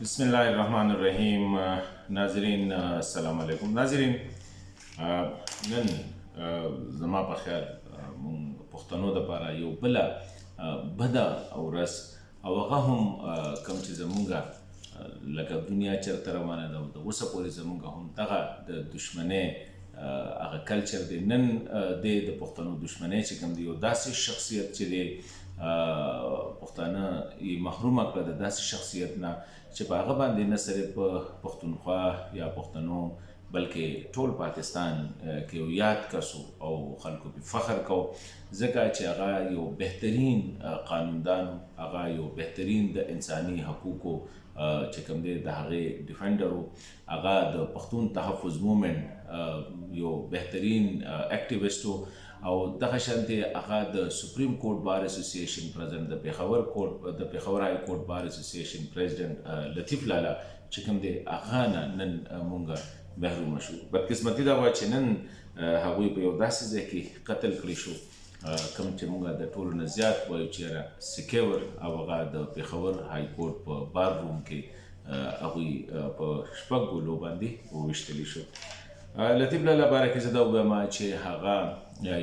بسم الله الرحمن الرحیم. ناظرین السلام علیکم. ناظرین نن زما په خیال مونږ پښتنو دپاره یو بله بده ورځ او هغه هم کوم چې زمونږ لکه دنیا چېرته روانه ده او د اوسه پورې زمونږ هم دغه د دشمنۍ هغه کلچر دی. نن دی د پښتنو دشمنۍ چې کوم دی یو داسې شخصیت چې دی پښتانه یې محرومه کړه د داسې شخصیت نه چې په هغه باندې نه صرف پښتونخوا یا پښتنو بلکې ټول پاکستان کې یو یاد کسو او خلکو په فخر کو ځکه چې هغه یو بهترین قانوندان، هغه یو بهترین د انساني حقوقو چې کوم دی د هغې ډیفنډر و، هغه د پښتون تحفظ مومنټ یو بهترین اکټیویسټ و او دغه شانتې هغه د سپریم کورټ بار اسوسییشن پریزیډنټ، د پیښور های کورټ بار اسوسییشن پریزیډنټ لطیف لالا چې کوم دی هغه نه نن مونږ محرومه شو. بدقسمتي دا وه چې نن هغوی په یو داسې ځای کې قتل کړي شو کوم چې مونږ د ټولو نه زیات وایو چې یاره سکیور او هغه د پیښور های کورټ په بار روم کې هغوی په شپږ ګولو باندې وویشتلي شو. لطیف لالا باره کې زه دا ووایم چې هغه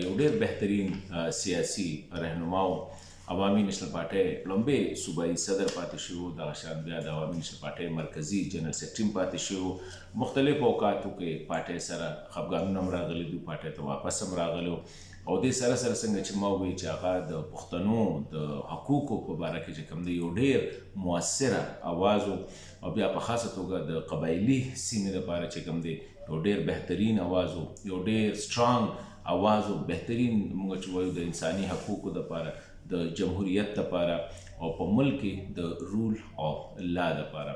یو ډېر بهترین سیاسي رهنما و. عوامي نیشنل پارټۍ لومبی صوبایي صدر پاتې شو، دغه شان بیا د عوامي نیشنل پارټۍ مرکزي جنرال سیکرټري پاتې شو. مختلفو اوقاتو کې پارټۍ سره خفګانونه هم راغلي دي، پارټۍ ته واپس هم راغلی او دې سره سره څنګه چې ما ووایي چې هغه د پښتنو د حقوقو په باره کې چې کوم دی یو ډېر مؤثره اواز و او بیا په خاصه توګه د قبایلي سیمې دپاره چې کوم دی یو ډېر بهترین اواز و، یو ډېر سټرانګ اواز و، بهترین موږ چې وایو د انساني حقوقو دپاره، د جمهوریت دپاره او په ملک کې د رول آف لا دپاره.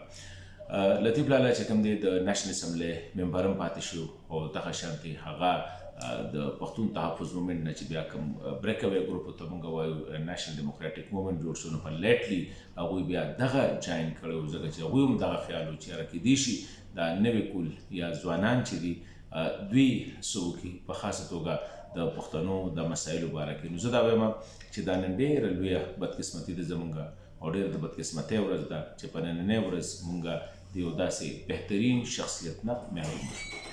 لطیف لالا چې کوم دی د نېشنل اسمبلی ممبر هم پاتې شو او دغه شانتې هغه د پښتون تحفظ مومنټ نه چې بیا کوم بریک اوی ګروپ ته موږ وایو نېشنل ډیموکراټیک مومنټ جوړ شو، نو په لیټلی هغوی بیا دغه جاین کړی و ځکه چې هغوی هم دغه خیال و چې یاره کیدای شي دا نوی کول یا ځوانان چې دي دوی څه وکړي په خاصه توګه د پښتنو د مسایلو باره کې. نو زه دا وایم چې دا نن ډېره لویه بدقسمتي ده زموږ او ډېره د بدقسمتۍ ورځ ده چې په نننۍ ورځ موږ د یو داسې بهترین شخصیت نه محروم شو.